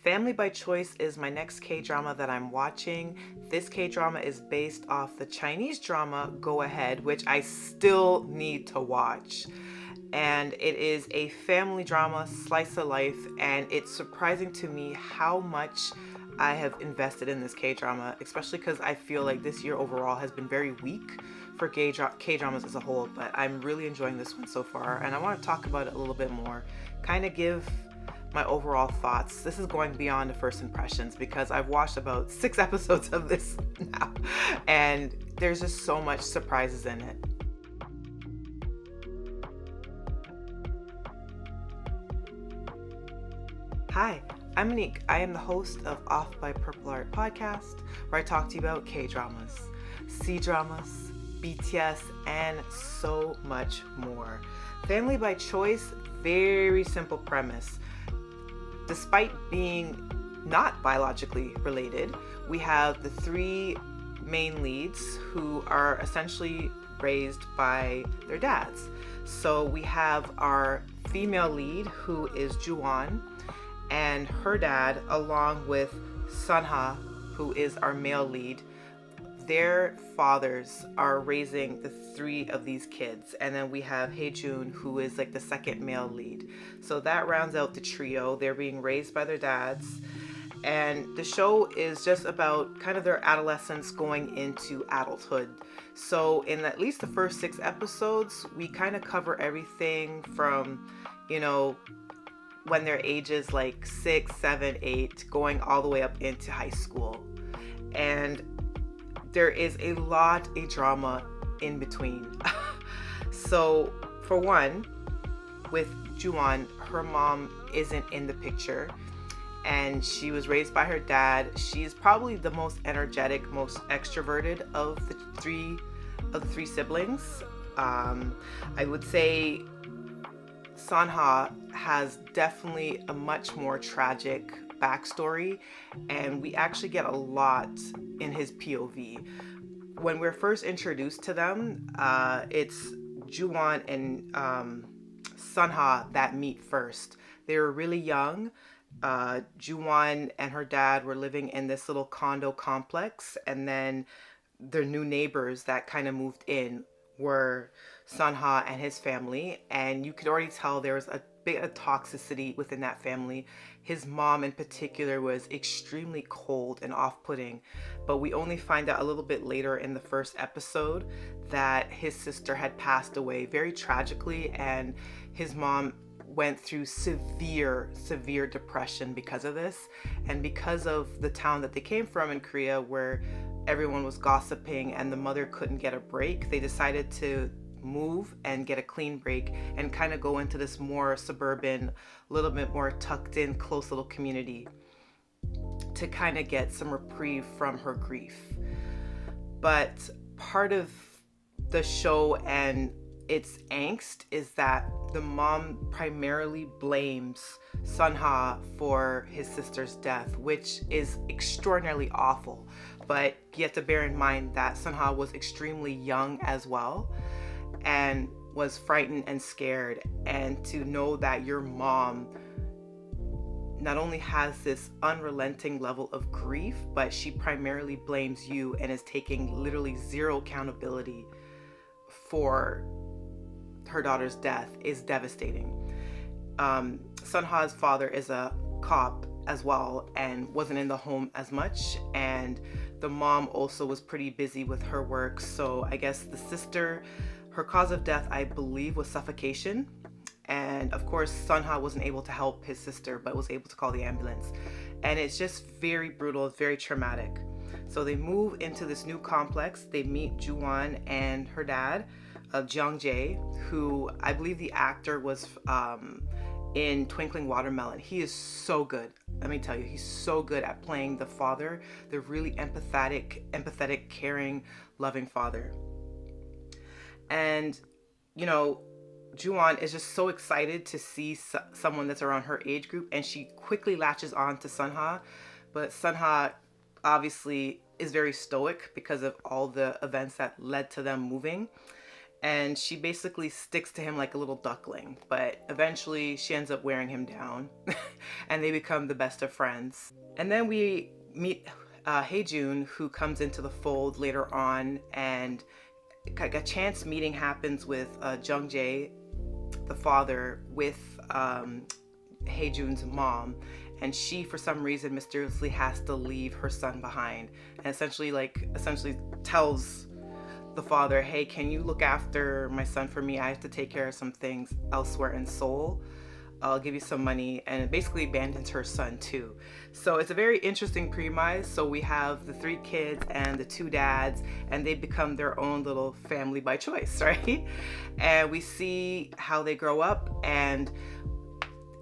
Family by Choice is my next K-drama that I'm watching. This K-drama is based off the Chinese drama Go Ahead, which I still need to watch. And it is a family drama, slice of life, and it's surprising to me how much I have invested in this K-drama, especially because I feel like this year overall has been very weak for K-dramas as a whole, but I'm really enjoying this one so far, and I want to talk about it a little bit more, kind of give my overall thoughts. This is going beyond the first impressions because I've watched about 6 episodes of this now, and there's just so much surprises in it. Hi, I'm Monique. I am the host of Off by Purple Art podcast, where I talk to you about K-dramas, C-dramas, BTS, and so much more. Family by Choice, very simple premise. Despite being not biologically related, we have the 3 main leads who are essentially raised by their dads. So we have our female lead, who is Jung, and her dad, along with Sunha, who is our male lead. Their fathers are raising the 3 of these kids, and then we have Hae-jun, who is like the second male lead. So that rounds out the trio. They're being raised by their dads, and the show is just about kind of their adolescence going into adulthood. So in at least the first 6 episodes, we kind of cover everything from, when their ages like 6, 7, 8, going all the way up into high school. And there is a lot of drama in between. So for one, with Jung, her mom isn't in the picture, and she was raised by her dad. She's probably the most energetic, most extroverted of the three siblings. I would say Sunha has definitely a much more tragic backstory, and we actually get a lot in his POV. When we're first introduced to them, it's Jung and Sunha that meet first. They were really young. Jung and her dad were living in this little condo complex, and then their new neighbors that kind of moved in were Sunha and his family, and you could already tell there was a bit of toxicity within that family. His mom in particular was extremely cold and off-putting, but we only find out a little bit later in the first episode that his sister had passed away very tragically, and his mom went through severe depression because of this, and because of the town that they came from in Korea, where everyone was gossiping and the mother couldn't get a break, they decided to move and get a clean break and kind of go into this more suburban, little bit more tucked in, close little community to kind of get some reprieve from her grief. But part of the show and its angst is that the mom primarily blames Sunha for his sister's death, which is extraordinarily awful. But you have to bear in mind that Sunha was extremely young as well and was frightened and scared. And to know that your mom not only has this unrelenting level of grief, but she primarily blames you and is taking literally zero accountability for her daughter's death is devastating. Sunha's father is a cop as well and wasn't in the home as much, and the mom also was pretty busy with her work. So I guess the sister, her cause of death, I believe, was suffocation. And of course, Sunha wasn't able to help his sister, but was able to call the ambulance. And it's just very brutal, very traumatic. So they move into this new complex. They meet Jung and her dad, Jung Jae, who I believe the actor was in Twinkling Watermelon. He is so good. Let me tell you, he's so good at playing the father, the really empathetic, caring, loving father. And, Jung is just so excited to see someone that's around her age group, and she quickly latches on to Sunha. But Sunha obviously is very stoic because of all the events that led to them moving. and she basically sticks to him like a little duckling, but eventually she ends up wearing him down and they become the best of friends. And then we meet Hae-jun, who comes into the fold later on, and a chance meeting happens with Jung, the father, with Hae-jun's mom, and she for some reason mysteriously has to leave her son behind, and essentially tells the father, hey, can you look after my son for me? I have to take care of some things elsewhere in Seoul. I'll give you some money, and it basically abandons her son too. So it's a very interesting premise. So we have the 3 kids and the 2 dads, and they become their own little family by choice, right? And we see how they grow up, and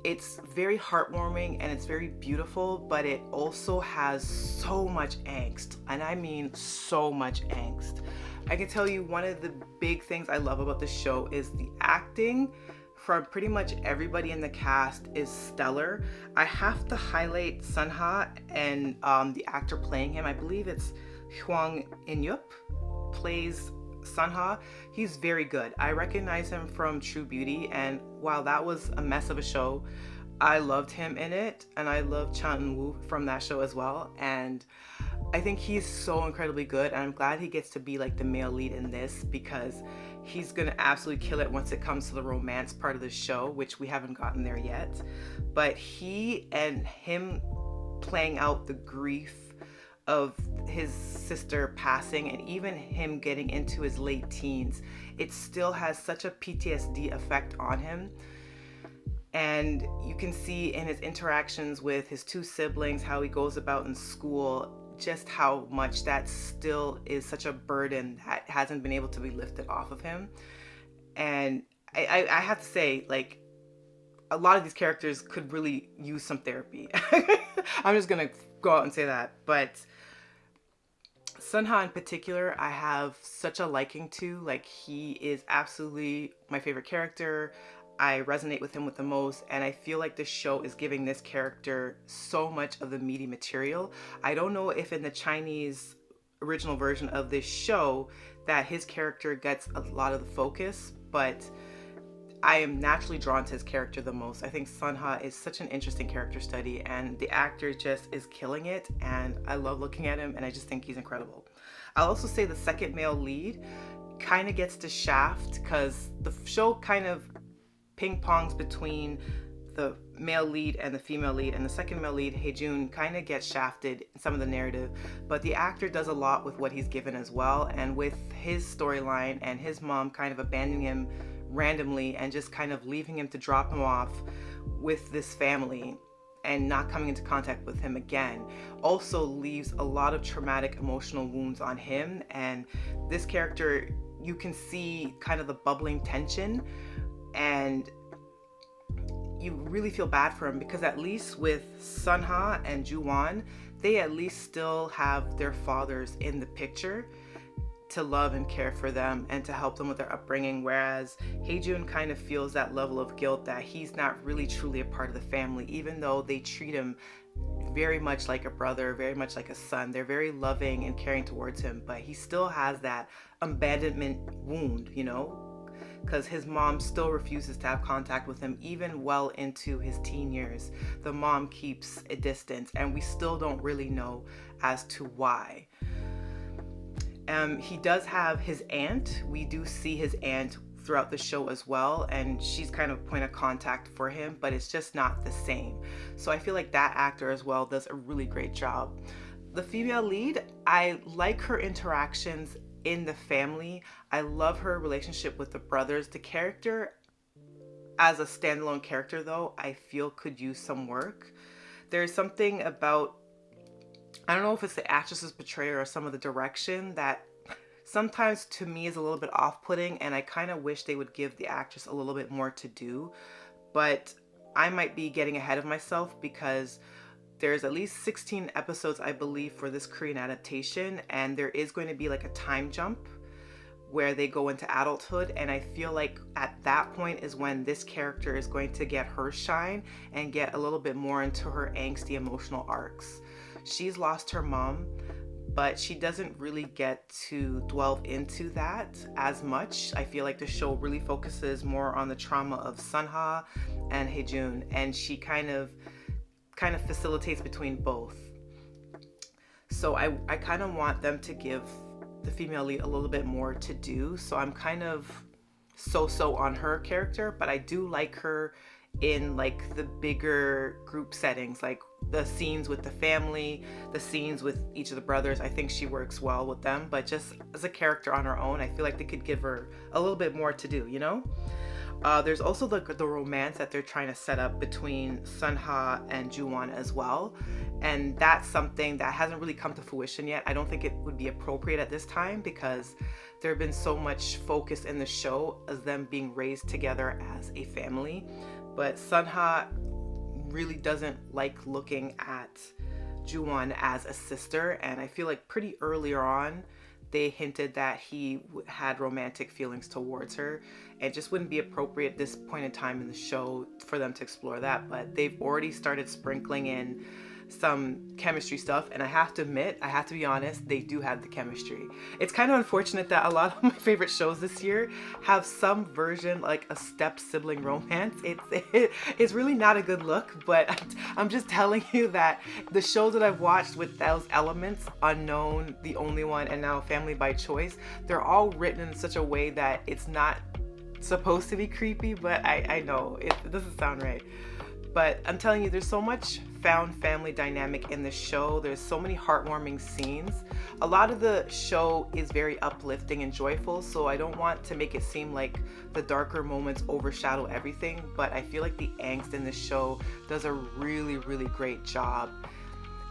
it's very heartwarming and it's very beautiful, but it also has so much angst, and I mean so much angst. I can tell you one of the big things I love about the show is the acting from pretty much everybody in the cast is stellar. I have to highlight Sun-ha and the actor playing him. I believe it's Hwang In-youp plays Sun-ha. He's very good. I recognize him from True Beauty, and while that was a mess of a show, I loved him in it, and I love Cha-yeon from that show as well, and I think he's so incredibly good, and I'm glad he gets to be like the male lead in this, because he's gonna absolutely kill it once it comes to the romance part of the show, which we haven't gotten there yet. But he and him playing out the grief of his sister passing, and even him getting into his late teens, it still has such a PTSD effect on him. And you can see in his interactions with his 2 siblings, how he goes about in school, just how much that still is such a burden that hasn't been able to be lifted off of him. And I have to say, like, a lot of these characters could really use some therapy. I'm just gonna go out and say that. But Sun-ha in particular, I have such a liking to. Like, he is absolutely my favorite character. I resonate with him with the most, and I feel like this show is giving this character so much of the meaty material. I don't know if in the Chinese original version of this show that his character gets a lot of the focus, but I am naturally drawn to his character the most. I think Sun-ha is such an interesting character study, and the actor just is killing it, and I love looking at him, and I just think he's incredible. I'll also say the second male lead kind of gets to shaft, because the show kind of ping-pongs between the male lead and the female lead, and the second male lead, Hae-jun, kind of gets shafted in some of the narrative, but the actor does a lot with what he's given as well, and with his storyline and his mom kind of abandoning him randomly and just kind of leaving him to drop him off with this family and not coming into contact with him again, also leaves a lot of traumatic emotional wounds on him. And this character, you can see kind of the bubbling tension, and you really feel bad for him, because at least with Sun-ha and Ju-won, they at least still have their fathers in the picture to love and care for them and to help them with their upbringing, whereas Hae-jun kind of feels that level of guilt that he's not really truly a part of the family, even though they treat him very much like a brother, very much like a son. They're very loving and caring towards him, but he still has that abandonment wound, you know, because his mom still refuses to have contact with him even well into his teen years. The mom keeps a distance, and we still don't really know as to why. He does have his aunt. We do see his aunt throughout the show as well, and she's kind of point of contact for him, but it's just not the same. So I feel like that actor as well does a really great job. The female lead, I like her interactions in the family. I love her relationship with the brothers. The character as a standalone character, though, I feel could use some work. There's something about, I don't know if it's the actress's portrayal or some of the direction, that sometimes to me is a little bit off-putting, and I kind of wish they would give the actress a little bit more to do. But I might be getting ahead of myself, because there's at least 16 episodes, I believe, for this Korean adaptation, and there is going to be like a time jump where they go into adulthood, and I feel like at that point is when this character is going to get her shine and get a little bit more into her angsty emotional arcs. She's lost her mom, but she doesn't really get to delve into that as much. I feel like the show really focuses more on the trauma of Sun-ha and Hae-jun, and she kind of facilitates between both. So I kind of want them to give the female lead a little bit more to do. So I'm kind of so on her character, but I do like her in like the bigger group settings, like the scenes with the family, the scenes with each of the brothers. I think she works well with them, but just as a character on her own, I feel like they could give her a little bit more to do, you know? There's also the romance that they're trying to set up between Sun-ha and Ju-won as well. And that's something that hasn't really come to fruition yet. I don't think it would be appropriate at this time because there have been so much focus in the show as them being raised together as a family. But Sun-ha really doesn't like looking at Ju-won as a sister. And I feel like pretty earlier on, they hinted that he had romantic feelings towards her. It just wouldn't be appropriate at this point in time in the show for them to explore that. But they've already started sprinkling in some chemistry stuff, and I have to admit, I have to be honest, they do have the chemistry. It's kind of unfortunate that a lot of my favorite shows this year have some version, like a step sibling romance. It's really not a good look, but I'm just telling you that the shows that I've watched with those elements, Unknown, The Only One, and now Family by Choice, they're all written in such a way that it's not supposed to be creepy, but I know it doesn't sound right. But I'm telling you, there's so much found family dynamic in the show. There's so many heartwarming scenes. A lot of the show is very uplifting and joyful, so I don't want to make it seem like the darker moments overshadow everything, but I feel like the angst in the show does a really great job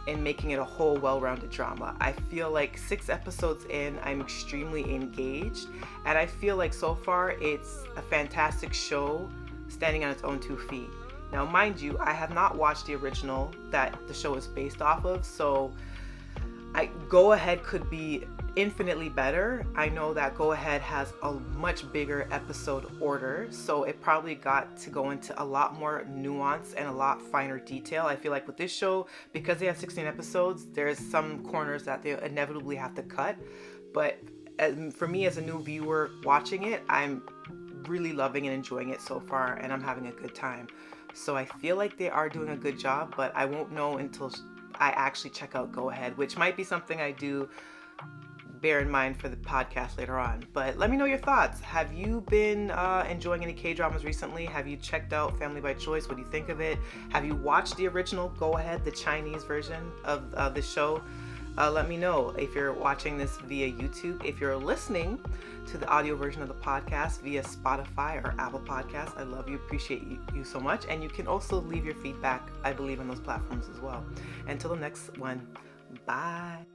in making it a whole well-rounded drama. I feel like 6 episodes in, I'm extremely engaged, and I feel like so far it's a fantastic show standing on its own 2 feet. Now, mind you, I have not watched the original that the show is based off of, so Go Ahead could be infinitely better. I know that Go Ahead has a much bigger episode order, so it probably got to go into a lot more nuance and a lot finer detail. I feel like with this show, because they have 16 episodes, there's some corners that they inevitably have to cut, but for me as a new viewer watching it, I'm really loving and enjoying it so far, and I'm having a good time. So I feel like they are doing a good job, but I won't know until I actually check out Go Ahead, which might be something I do bear in mind for the podcast later on. But let me know your thoughts. Have you been enjoying any K-dramas recently? Have you checked out Family by Choice? What do you think of it? Have you watched the original Go Ahead, the Chinese version of the show? Let me know if you're watching this via YouTube. If you're listening to the audio version of the podcast via Spotify or Apple Podcasts, I love you, appreciate you so much. And you can also leave your feedback, I believe, on those platforms as well. Until the next one, bye.